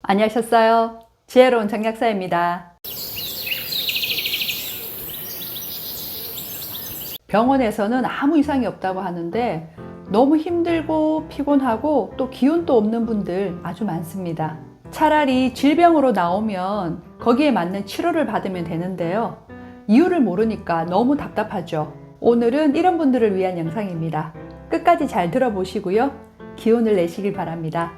안녕하셨어요? 지혜로운 정약사입니다. 병원에서는 아무 이상이 없다고 하는데 너무 힘들고 피곤하고 또 기운도 없는 분들 아주 많습니다. 차라리 질병으로 나오면 거기에 맞는 치료를 받으면 되는데요. 이유를 모르니까 너무 답답하죠. 오늘은 이런 분들을 위한 영상입니다. 끝까지 잘 들어보시고요. 기운을 내시길 바랍니다.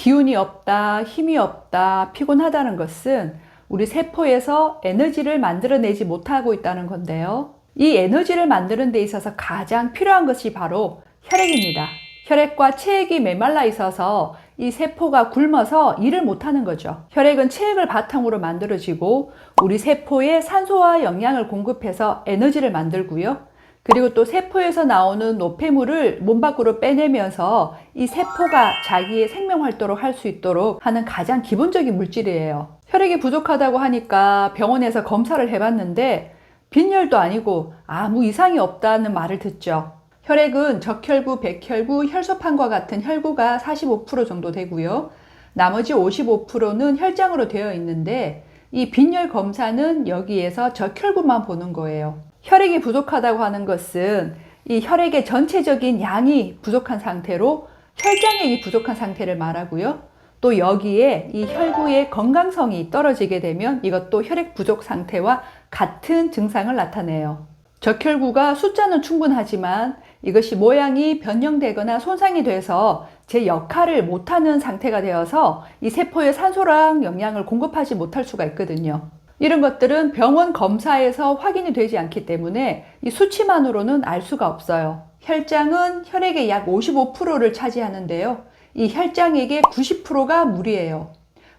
기운이 없다, 힘이 없다, 피곤하다는 것은 우리 세포에서 에너지를 만들어내지 못하고 있다는 건데요. 이 에너지를 만드는 데 있어서 가장 필요한 것이 바로 혈액입니다. 혈액과 체액이 메말라 있어서 이 세포가 굶어서 일을 못하는 거죠. 혈액은 체액을 바탕으로 만들어지고 우리 세포에 산소와 영양을 공급해서 에너지를 만들고요. 그리고 또 세포에서 나오는 노폐물을 몸 밖으로 빼내면서 이 세포가 자기의 생명 활동을 할 수 있도록 하는 가장 기본적인 물질이에요. 혈액이 부족하다고 하니까 병원에서 검사를 해봤는데 빈혈도 아니고 아무 이상이 없다는 말을 듣죠. 혈액은 적혈구, 백혈구, 혈소판과 같은 혈구가 45% 정도 되고요. 나머지 55%는 혈장으로 되어 있는데 이 빈혈 검사는 여기에서 적혈구만 보는 거예요. 혈액이 부족하다고 하는 것은 이 혈액의 전체적인 양이 부족한 상태로 혈장액이 부족한 상태를 말하고요. 또 여기에 이 혈구의 건강성이 떨어지게 되면 이것도 혈액 부족 상태와 같은 증상을 나타내요. 적혈구가 숫자는 충분하지만 이것이 모양이 변형되거나 손상이 돼서 제 역할을 못하는 상태가 되어서 이 세포에 산소랑 영양을 공급하지 못할 수가 있거든요. 이런 것들은 병원 검사에서 확인이 되지 않기 때문에 이 수치만으로는 알 수가 없어요. 혈장은 혈액의 약 55%를 차지하는데요. 이 혈장액의 90%가 물이에요.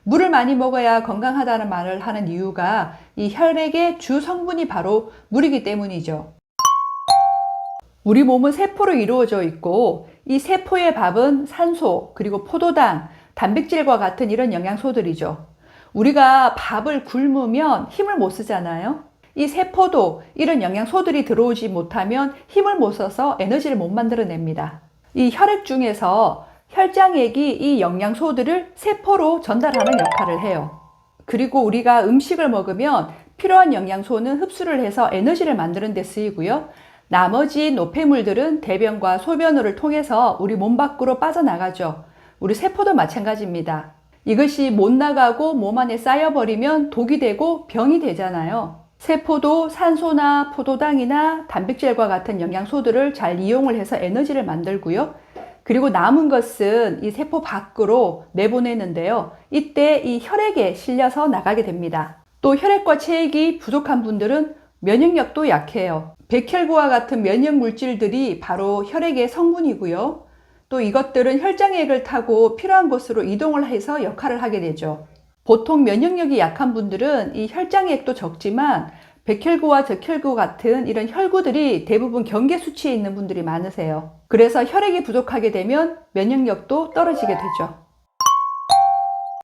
물을 많이 먹어야 건강하다는 말을 하는 이유가 이 혈액의 주 성분이 바로 물이기 때문이죠. 우리 몸은 세포로 이루어져 있고 이 세포의 밥은 산소, 그리고 포도당, 단백질과 같은 이런 영양소들이죠. 우리가 밥을 굶으면 힘을 못 쓰잖아요. 이 세포도 이런 영양소들이 들어오지 못하면 힘을 못 써서 에너지를 못 만들어냅니다. 이 혈액 중에서 혈장액이 이 영양소들을 세포로 전달하는 역할을 해요. 그리고 우리가 음식을 먹으면 필요한 영양소는 흡수를 해서 에너지를 만드는 데 쓰이고요. 나머지 노폐물들은 대변과 소변을 통해서 우리 몸 밖으로 빠져나가죠. 우리 세포도 마찬가지입니다. 이것이 못 나가고 몸 안에 쌓여버리면 독이 되고 병이 되잖아요. 세포도 산소나 포도당이나 단백질과 같은 영양소들을 잘 이용을 해서 에너지를 만들고요. 그리고 남은 것은 이 세포 밖으로 내보내는데요. 이때 이 혈액에 실려서 나가게 됩니다. 또 혈액과 체액이 부족한 분들은 면역력도 약해요. 백혈구와 같은 면역 물질들이 바로 혈액의 성분이고요. 또 이것들은 혈장액을 타고 필요한 곳으로 이동을 해서 역할을 하게 되죠. 보통 면역력이 약한 분들은 이 혈장액도 적지만 백혈구와 적혈구 같은 이런 혈구들이 대부분 경계 수치에 있는 분들이 많으세요. 그래서 혈액이 부족하게 되면 면역력도 떨어지게 되죠.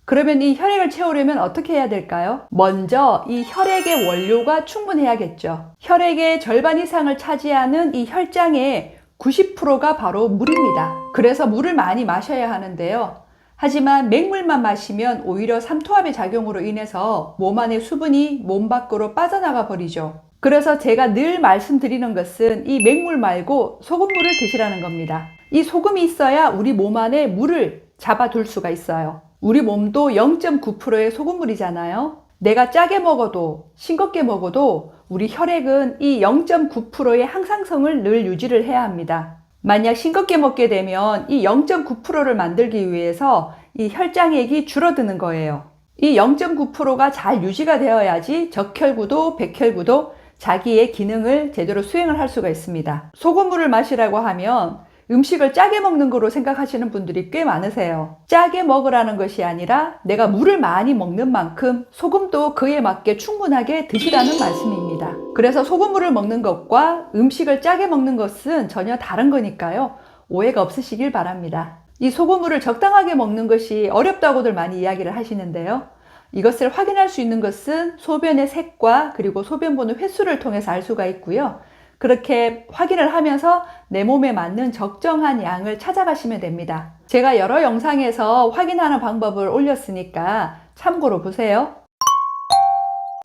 그러면 이 혈액을 채우려면 어떻게 해야 될까요? 먼저 이 혈액의 원료가 충분해야겠죠. 혈액의 절반 이상을 차지하는 이 혈장의 90%가 바로 물입니다. 그래서 물을 많이 마셔야 하는데요. 하지만 맹물만 마시면 오히려 삼투압의 작용으로 인해서 몸 안의 수분이 몸 밖으로 빠져나가 버리죠. 그래서 제가 늘 말씀드리는 것은 이 맹물 말고 소금물을 드시라는 겁니다. 이 소금이 있어야 우리 몸 안에 물을 잡아둘 수가 있어요. 우리 몸도 0.9%의 소금물이잖아요. 내가 짜게 먹어도 싱겁게 먹어도 우리 혈액은 이 0.9%의 항상성을 늘 유지를 해야 합니다. 만약 싱겁게 먹게 되면 이 0.9%를 만들기 위해서 이 혈장액이 줄어드는 거예요. 이 0.9%가 잘 유지가 되어야지 적혈구도 백혈구도 자기의 기능을 제대로 수행을 할 수가 있습니다. 소금물을 마시라고 하면 음식을 짜게 먹는 거로 생각하시는 분들이 꽤 많으세요. 짜게 먹으라는 것이 아니라 내가 물을 많이 먹는 만큼 소금도 그에 맞게 충분하게 드시라는 말씀입니다. 그래서 소금물을 먹는 것과 음식을 짜게 먹는 것은 전혀 다른 거니까요. 오해가 없으시길 바랍니다. 이 소금물을 적당하게 먹는 것이 어렵다고들 많이 이야기를 하시는데요. 이것을 확인할 수 있는 것은 소변의 색과 그리고 소변 보는 횟수를 통해서 알 수가 있고요. 그렇게 확인을 하면서 내 몸에 맞는 적정한 양을 찾아가시면 됩니다. 제가 여러 영상에서 확인하는 방법을 올렸으니까 참고로 보세요.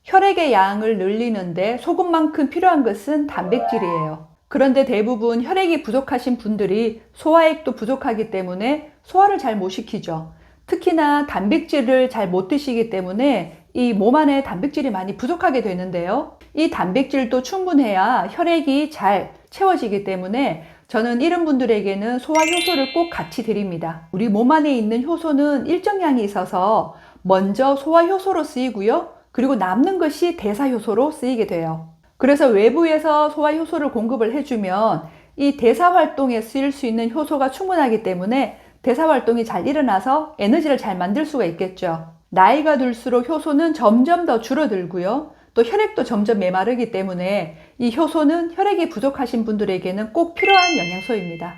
혈액의 양을 늘리는데 소금만큼 필요한 것은 단백질이에요. 그런데 대부분 혈액이 부족하신 분들이 소화액도 부족하기 때문에 소화를 잘 못 시키죠. 특히나 단백질을 잘 못 드시기 때문에 이 몸 안에 단백질이 많이 부족하게 되는데요. 이 단백질도 충분해야 혈액이 잘 채워지기 때문에 저는 이런 분들에게는 소화 효소를 꼭 같이 드립니다. 우리 몸 안에 있는 효소는 일정량이 있어서 먼저 소화 효소로 쓰이고요. 그리고 남는 것이 대사 효소로 쓰이게 돼요. 그래서 외부에서 소화 효소를 공급을 해주면 이 대사 활동에 쓰일 수 있는 효소가 충분하기 때문에 대사 활동이 잘 일어나서 에너지를 잘 만들 수가 있겠죠. 나이가 들수록 효소는 점점 더 줄어들고요. 또 혈액도 점점 메마르기 때문에 이 효소는 혈액이 부족하신 분들에게는 꼭 필요한 영양소입니다.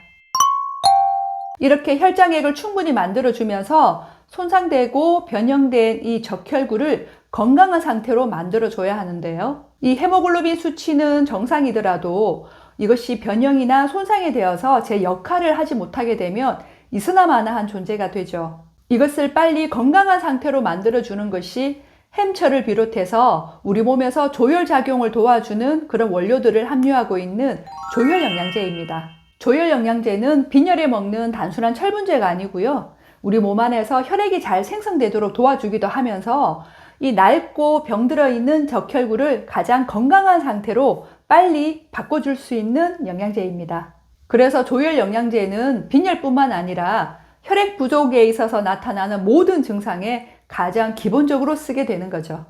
이렇게 혈장액을 충분히 만들어주면서 손상되고 변형된 이 적혈구를 건강한 상태로 만들어줘야 하는데요. 이 헤모글로빈 수치는 정상이더라도 이것이 변형이나 손상이 되어서 제 역할을 하지 못하게 되면 이스나마나한 존재가 되죠. 이것을 빨리 건강한 상태로 만들어주는 것이 햄철을 비롯해서 우리 몸에서 조혈작용을 도와주는 그런 원료들을 함유하고 있는 조혈영양제입니다. 조혈영양제는 빈혈에 먹는 단순한 철분제가 아니고요. 우리 몸 안에서 혈액이 잘 생성되도록 도와주기도 하면서 이 낡고 병들어 있는 적혈구를 가장 건강한 상태로 빨리 바꿔줄 수 있는 영양제입니다. 그래서 조혈영양제는 빈혈뿐만 아니라 혈액 부족에 있어서 나타나는 모든 증상에 가장 기본적으로 쓰게 되는 거죠.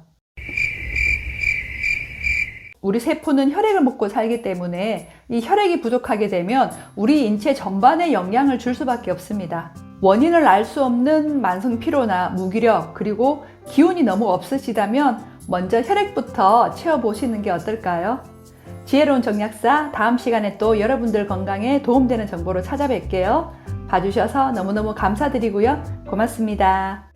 우리 세포는 혈액을 먹고 살기 때문에 이 혈액이 부족하게 되면 우리 인체 전반에 영향을 줄 수밖에 없습니다. 원인을 알 수 없는 만성 피로나 무기력 그리고 기운이 너무 없으시다면 먼저 혈액부터 채워보시는 게 어떨까요? 지혜로운 정약사 다음 시간에 또 여러분들 건강에 도움되는 정보로 찾아뵐게요. 봐주셔서 너무너무 감사드리고요. 고맙습니다.